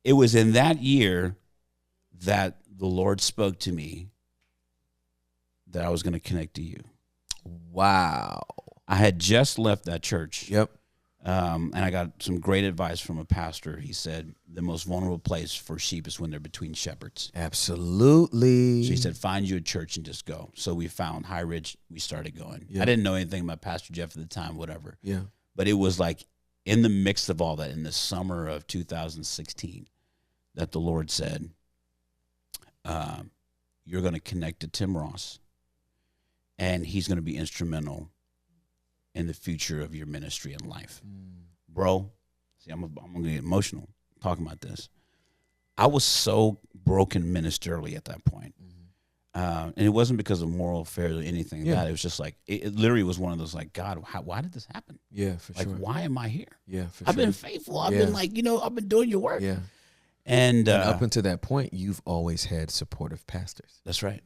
it was in that year that the Lord spoke to me that I was going to connect to you. Wow. I had just left that church. Yep. And I got some great advice from a pastor. He said, the most vulnerable place for sheep is when they're between shepherds. Absolutely. So he said, find you a church and just go. So we found High Ridge. We started going. Yeah. I didn't know anything about Pastor Jeff at the time, whatever. Yeah. But it was like in the mix of all that, in the summer of 2016, that the Lord said, you're going to connect to Tim Ross, and he's going to be instrumental in the future of your ministry and life. Bro, see, I'm going to get emotional talking about this. I was so broken ministerially at that point. And it wasn't because of moral affairs or anything like that. It was just like, it literally was one of those like, God, why did this happen? Yeah, for like, sure. Why am I here? Yeah, for I've sure. been faithful. I've been like, I've been doing your work. Yeah. And up until that point, you've always had supportive pastors. That's right.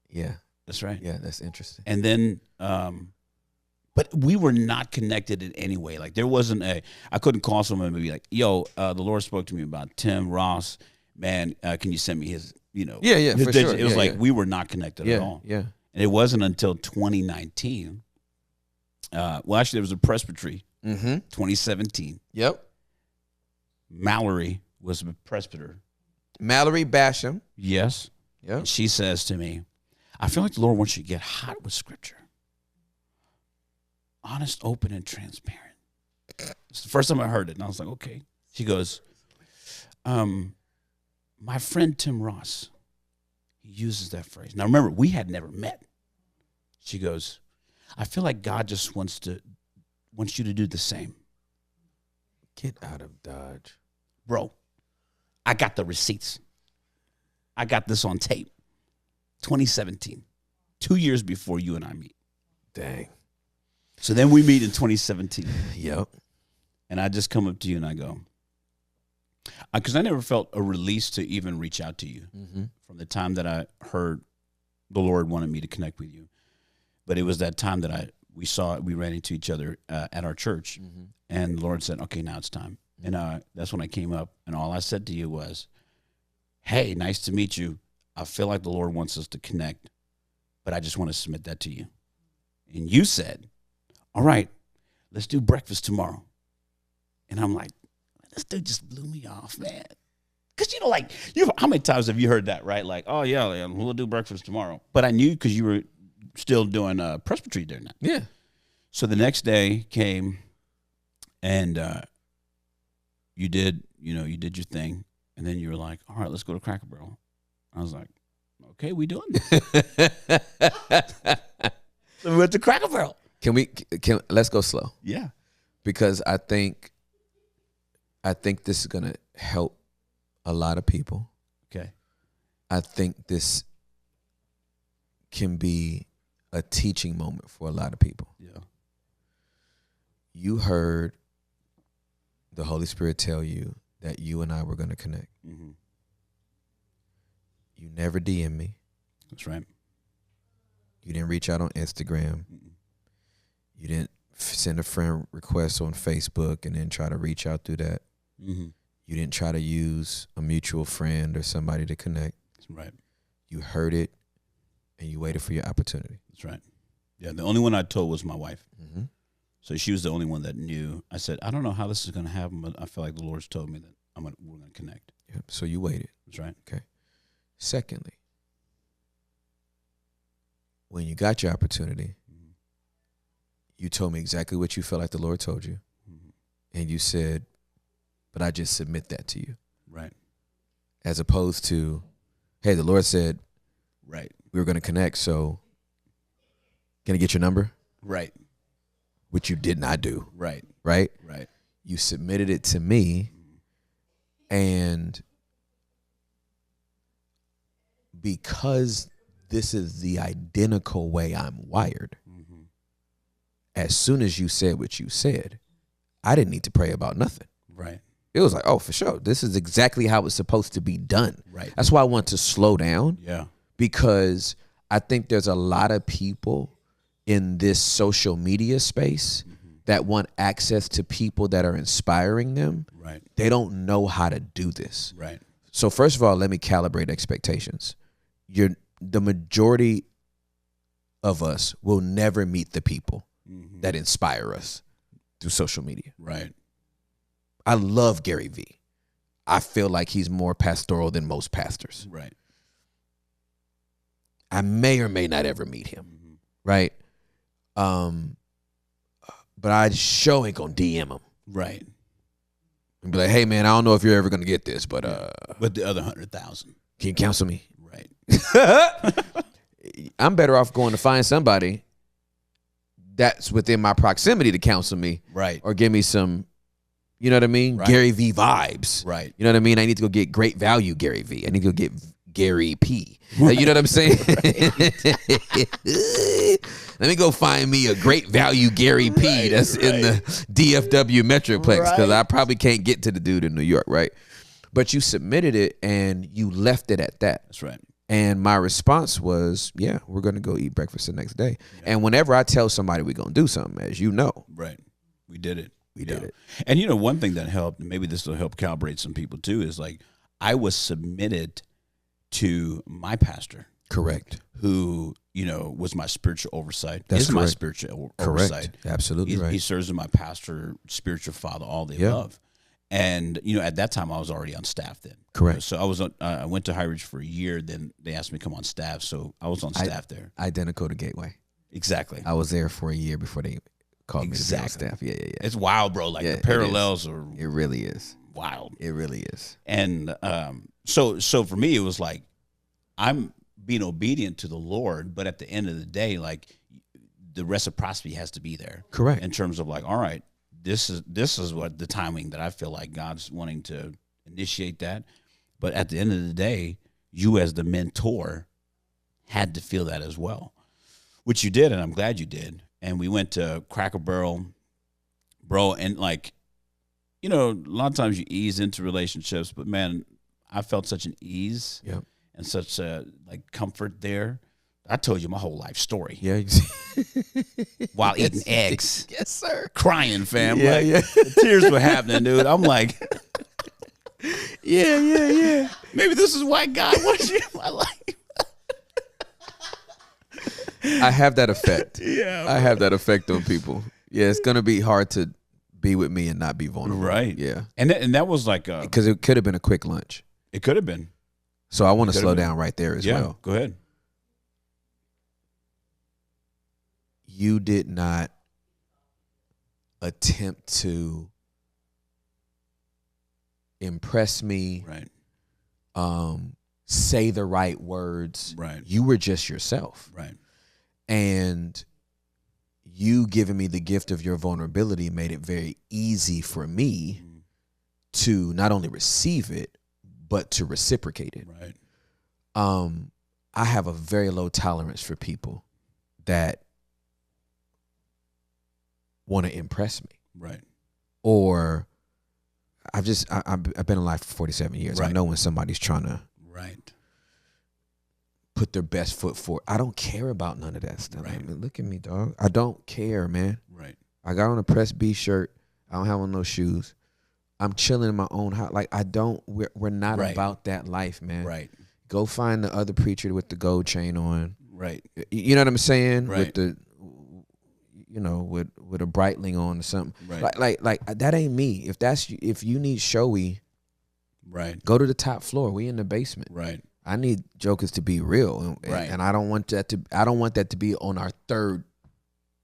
Yeah. That's right. Yeah, that's interesting. And then, but we were not connected in any way. Like there wasn't I couldn't call someone and be like, yo, the Lord spoke to me about Tim Ross. Man, can you send me his, Yeah, his for digit? sure. It was like we were not connected at all. Yeah. And it wasn't until 2019. Well, actually, there was a presbytery, 2017. Yep. Mallory was a presbyter. Mallory Basham. Yes. Yep. And she says to me, I feel like the Lord wants you to get hot with Scripture. Honest, open, and transparent. It's the first time I heard it, and I was like, okay. She goes, my friend Tim Ross, he uses that phrase. Now, remember, we had never met. She goes, I feel like God just wants you to do the same. Get out of Dodge. Bro, I got the receipts. I got this on tape. 2017, 2 years before you and I meet. Dang. So then we meet in 2017. Yep. And I just come up to you and I go, because I never felt a release to even reach out to you from the time that I heard the Lord wanted me to connect with you. But it was that time that we ran into each other at our church, and the Lord said, okay, now it's time. And that's when I came up, and all I said to you was, hey, nice to meet you. I feel like the Lord wants us to connect, but I just want to submit that to you. And you said, all right, let's do breakfast tomorrow. And I'm like, this dude just blew me off, man. Because, how many times have you heard that, right? Like, oh, yeah, we'll do breakfast tomorrow. But I knew because you were still doing presbytery during that. Yeah. So the next day came, and you did your thing. And then you were like, all right, let's go to Cracker Barrel. I was like, okay, we doing this. So we went to Cracker Barrel. Let's go slow. Yeah. Because I think this is going to help a lot of people. Okay. I think this can be a teaching moment for a lot of people. Yeah. You heard the Holy Spirit tell you that you and I were going to connect. Mm-hmm. You never DM me. That's right. You didn't reach out on Instagram. Mm-mm. You didn't send a friend request on Facebook and then try to reach out through that. Mm-hmm. You didn't try to use a mutual friend or somebody to connect. That's right. You heard it, and you waited for your opportunity. That's right. Yeah, the only one I told was my wife. Mm-hmm. So she was the only one that knew. I said, I don't know how this is going to happen, but I feel like the Lord's told me that we're going to connect. Yep. So you waited. That's right. Okay. Secondly, when you got your opportunity, you told me exactly what you felt like the Lord told you. Mm-hmm. And you said, but I just submit that to you. Right. As opposed to, hey, the Lord said, right, we were going to connect, so can I get your number? Right. Which you did not do. Right. Right? Right. You submitted it to me, and because this is the identical way I'm wired, as soon as you said what you said, I didn't need to pray about nothing. Right. It was like, oh, for sure. This is exactly how it's supposed to be done. Right. That's why I want to slow down. Yeah. Because I think there's a lot of people in this social media space that want access to people that are inspiring them, Right. they don't know how to do this. Right. So first of all, let me calibrate expectations. The majority of us will never meet the people that inspire us through social media. Right. I love Gary V. I feel like he's more pastoral than most pastors. Right. I may or may not ever meet him. Right. But I sure ain't gonna DM him. Right. And be like, hey man, I don't know if you're ever gonna get this, but But the other 100,000. can you counsel me? Right. I'm better off going to find somebody that's within my proximity to counsel me. Right. Or give me some, you know what I mean? Right. Gary V vibes. Right. You know what I mean? I need to go get great value Gary V. I need to go get Gary P. You know what I'm saying? Let me go find me a great value Gary P that's in the DFW Metroplex, because I probably can't get to the dude in New York, right? But you submitted it and you left it at that. That's right. And my response was, yeah, we're going to go eat breakfast the next day. Yeah. And whenever I tell somebody we're going to do something, as you know. Right. We did it. We did it. And, you know, one thing that helped, maybe this will help calibrate some people too, is like I was submitted to my pastor. Correct. Who, you know, was my spiritual oversight. That's my spiritual oversight. Absolutely right. He serves as my pastor, spiritual father, all the above. And, you know, at that time I was already on staff then. Correct. So I was on, I went to High Ridge for a year. Then they asked me to come on staff. So I was on staff there. Identical to Gateway. Exactly. I was there for a year before they called me to be on staff. Yeah. It's wild, bro. Like the parallels are. It really is. Wild. It really is. And so for me, it was like, I'm being obedient to the Lord, but at the end of the day, like the reciprocity has to be there. Correct. In terms of like, all right, this is what the timing that I feel like God's wanting to initiate that. But at the end of the day, you as the mentor had to feel that as well, which you did, and I'm glad you did. And we went to Cracker Barrel, bro, and like, you know, a lot of times you ease into relationships, but man, I felt such an ease. Yep. And such like comfort there. I told you my whole life story. Yeah. While eating eggs. Yes, sir. Crying, fam. Yeah, like, yeah. The tears were happening, dude. I'm like, yeah. Maybe this is why God wants you in my life. I have that effect. Yeah. I have that effect on people. Yeah, it's gonna be hard to be with me and not be vulnerable. Right. Yeah. And that was like because it could have been a quick lunch. It could have been. So I want to slow down right there as well. Go ahead. You did not attempt to impress me. Right. Say the right words. Right. You were just yourself. Right. And you giving me the gift of your vulnerability made it very easy for me to not only receive it, but to reciprocate it. Right. I have a very low tolerance for people that want to impress me. Right. Or I've been alive for 47 years. Right. I know when somebody's trying to put their best foot forward. I don't care about none of that stuff. Right. I mean, look at me, dog. I don't care, man. Right. I got on a Press B shirt. I don't have on no shoes. I'm chilling in my own house. Like we're not about that life, man. Right. Go find the other preacher with the gold chain on. Right. You know what I'm saying? Right. With the, you know, with a Breitling on or something. Right. Like that ain't me. If you need showy, right. Go to the top floor. We in the basement. Right. I need jokers to be real, and I don't want that to be on our third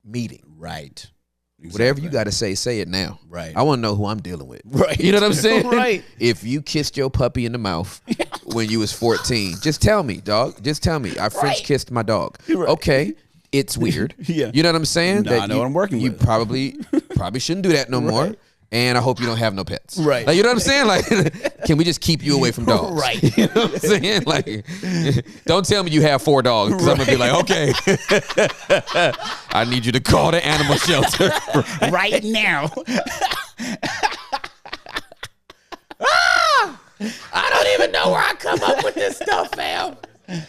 meeting. Right. Exactly. Whatever you got to say it now. Right. I want to know who I'm dealing with. Right. You know what I'm saying? Right. If you kissed your puppy in the mouth when you was 14, just tell me, dog. Just tell me. I French kissed my dog. Right. Okay. It's weird. Yeah. You know what I'm saying? I know what I'm working with. You probably shouldn't do that no more. And I hope you don't have no pets. Right. Like, you know what I'm saying? Like, can we just keep you away from dogs? Right. You know what I'm saying? Like, don't tell me you have 4 dogs, because I'm going to be like, okay, I need you to call the animal shelter right now. I don't even know where I come up with this stuff, fam.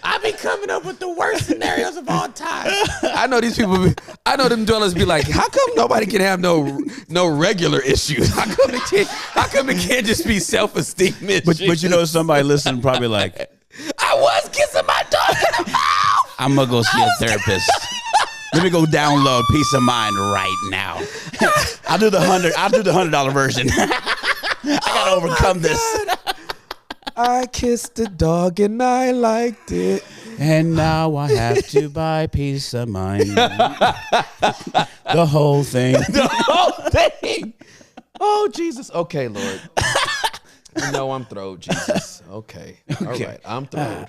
I be coming up with the worst scenarios of all time. I know these people. I know them dwellers be like, how come nobody can have no regular issues? How come it can't just be self-esteem issues? But you know, somebody listening probably like, I was kissing my dog in the mouth. I'm gonna go see a therapist. Let me go download Peace of Mind right now. I'll do the $100 version. I gotta overcome this. I kissed the dog and I liked it. And now I have to buy peace of mind. The whole thing. The whole thing. Oh, Jesus. Okay, Lord. You know I'm throwed, Jesus. Okay. All right. I'm throwed.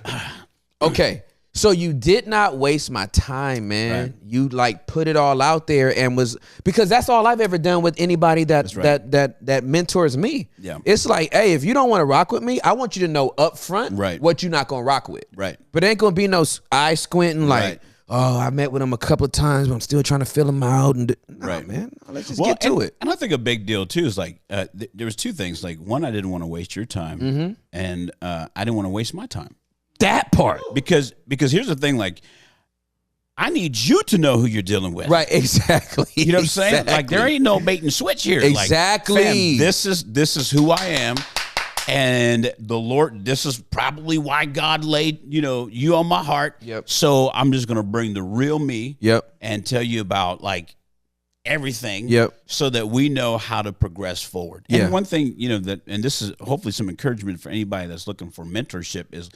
Okay. So you did not waste my time, man. Right. You like put it all out there and was, because that's all I've ever done with anybody that mentors me. Yeah. It's like, hey, if you don't want to rock with me, I want you to know up front what you're not gonna rock with. Right. But it ain't gonna be no eye squinting like, oh, I met with him a couple of times, but I'm still trying to fill him out. And man, let's just get to it. And I think a big deal too is like there was two things. Like one, I didn't want to waste your time, and I didn't want to waste my time. That part, because here's the thing, like I need you to know who you're dealing with. Right, exactly. You know what I'm saying? Like there ain't no bait and switch here. Exactly. Like, fam, this is who I am, and the Lord. This is probably why God laid you on my heart. Yep. So I'm just gonna bring the real me. Yep. And tell you about like everything. Yep. So that we know how to progress forward. Yeah. And one thing and this is hopefully some encouragement for anybody that's looking for mentorship is.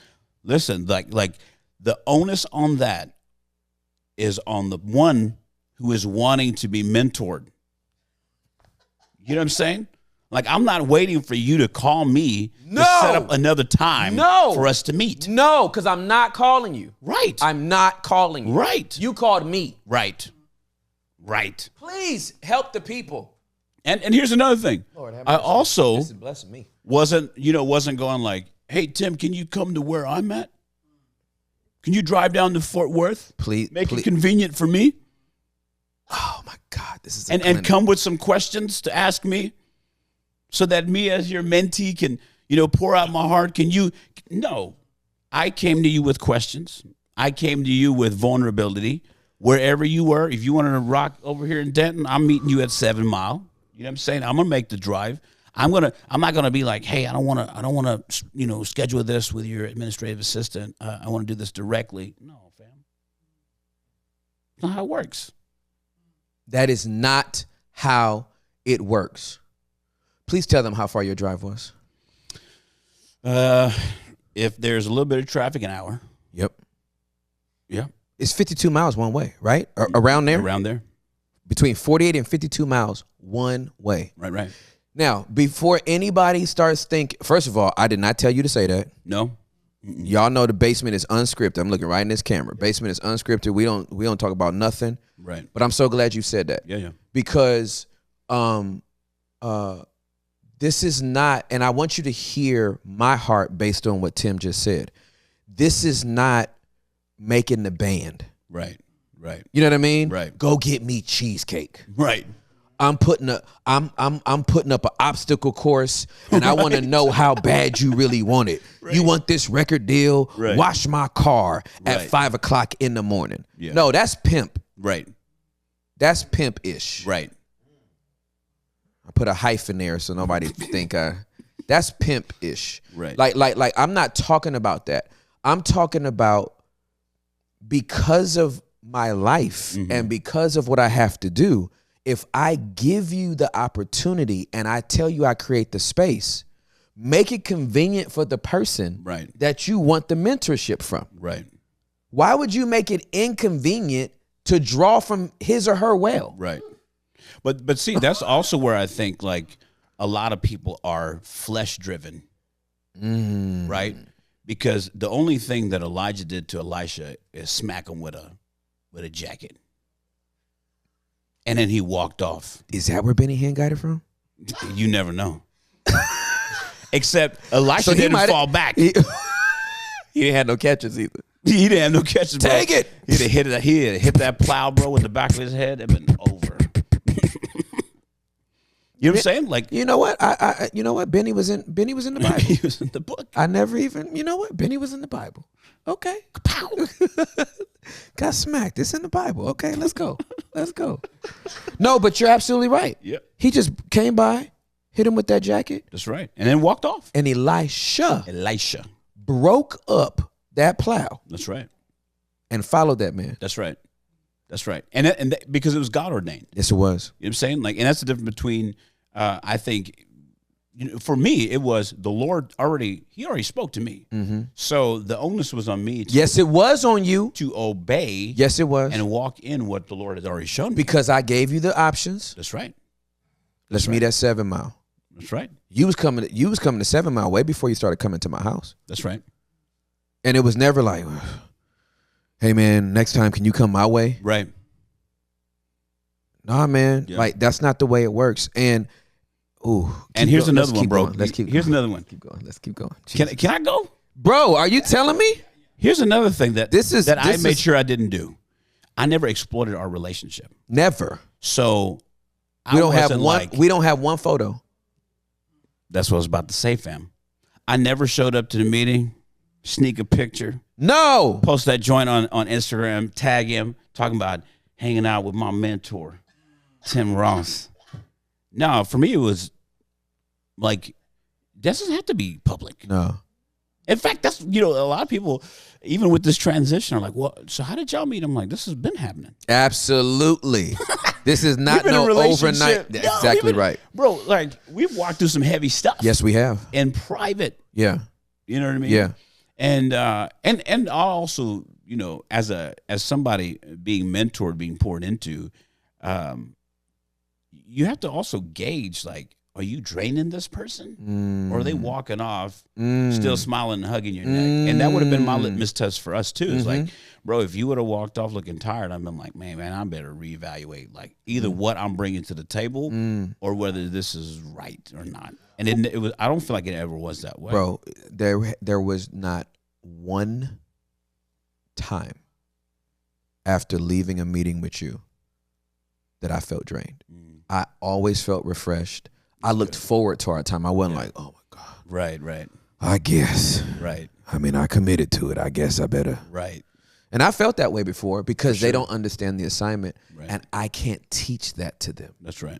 Listen, like the onus on that is on the one who is wanting to be mentored. You know what I'm saying? Like I'm not waiting for you to call me to set up another time for us to meet. No, because I'm not calling you. Right. I'm not calling you. Right. You called me. Right. Right. Please help the people. And here's another thing. Lord, have I mercy. also This is blessing me. wasn't going like, hey, Tim, can you come to where I'm at? Can you drive down to Fort Worth? Please. Make it convenient for me? Oh, my God. This is and come with some questions to ask me so that me as your mentee can, pour out my heart. No. I came to you with questions. I came to you with vulnerability. Wherever you were, if you wanted to rock over here in Denton, I'm meeting you at 7 Mile. You know what I'm saying? I'm going to make the drive. I'm not gonna be like, hey, I don't want to, schedule this with your administrative assistant. I want to do this directly. No, fam. That's not how it works. That is not how it works. Please tell them how far your drive was. If there's a little bit of traffic, an hour. Yep. Yeah. It's 52 miles one way, right? Around there? Around there. Between 48 and 52 miles one way. Right. Now, before anybody starts thinking, first of all, I did not tell you to say that. No. Y'all know the basement is unscripted. I'm looking right in this camera. Basement is unscripted. We don't talk about nothing. Right. But I'm so glad you said that. Yeah. Because this is not, and I want you to hear my heart based on what Tim just said. This is not making the band. Right. You know what I mean? Right. Go get me cheesecake. Right. I'm putting up an obstacle course, and I want to know how bad you really want it. Right. You want this record deal? Right. Wash my car at 5 o'clock in the morning. Yeah. No, that's pimp. Right. That's pimp-ish. Right. I put a hyphen there so nobody think that's pimp-ish. Right. Like I'm not talking about that. I'm talking about because of my life and because of what I have to do. If I give you the opportunity and I tell you I create the space, make it convenient for the person that you want the mentorship from. Right. Why would you make it inconvenient to draw from his or her well? Right. But see, that's also where I think like a lot of people are flesh driven. Right? Because the only thing that Elijah did to Elisha is smack him with a jacket. And then he walked off. Is that where Benny Hinn got it from? You never know. Except Elisha didn't fall back. He didn't have no catches either. He didn't have no catches. Take it. He'd have hit that plow, bro, with the back of his head and been over. You know what I'm saying? Like, you know what? You know what? Benny was in the Bible. He was in the book. I never even, you know what? Benny was in the Bible. Okay. Pow. Got smacked. It's in the Bible. Okay, let's go. Let's go. No, but you're absolutely right. Yeah. He just came by, hit him with that jacket. That's right. And then walked off. And Elisha broke up that plow. That's right. And followed that man. That's right. That's right. And because it was God ordained. Yes, it was. You know what I'm saying? Like, and that's the difference between, I think, for me, it was the Lord he already spoke to me. Mm-hmm. So the onus was on me. Yes, it was on you. To obey. Yes, it was. And walk in what the Lord has already shown me. Because I gave you the options. That's right. Let's meet at 7 Mile. That's right. You was coming to 7 Mile way before you started coming to my house. That's right. And it was never like, hey man, next time can you come my way? Right. Nah, man. Yeah. Like that's not the way it works. And here's another one, bro. Here's another one. Keep going. Let's keep going. Can I go? Bro, are you telling me? Here's another thing that I made is, sure I didn't do. I never exploited our relationship. Never. So we don't have one photo. That's what I was about to say, fam. I never showed up to the meeting, sneak a picture. No. Post that joint on Instagram, tag him, talking about hanging out with my mentor, Tim Ross. No, for me, it was like, this doesn't have to be public. No. In fact, that's, a lot of people, even with this transition, are like, well, so how did y'all meet? I'm like, this has been happening. Absolutely. This is not no overnight. Exactly right. Bro, like, we've walked through some heavy stuff. Yes, we have. In private. Yeah. You know what I mean? Yeah. And also, as somebody being mentored, being poured into, you have to also gauge, like, are you draining this person? Or are they walking off, still smiling and hugging your neck? And that would have been my litmus test for us, too. It's like, bro, if you would have walked off looking tired, I've been like, man, I better reevaluate, like, either what I'm bringing to the table or whether this is right or not. And it was. I don't feel like it ever was that way. Bro, there was not one time after leaving a meeting with you that I felt drained. I always felt refreshed. I looked forward to our time. I wasn't like, oh my God. Right. I guess. Right. I mean, I committed to it. I guess I better. Right. And I felt that way before because they don't understand the assignment. Right. And I can't teach that to them. That's right.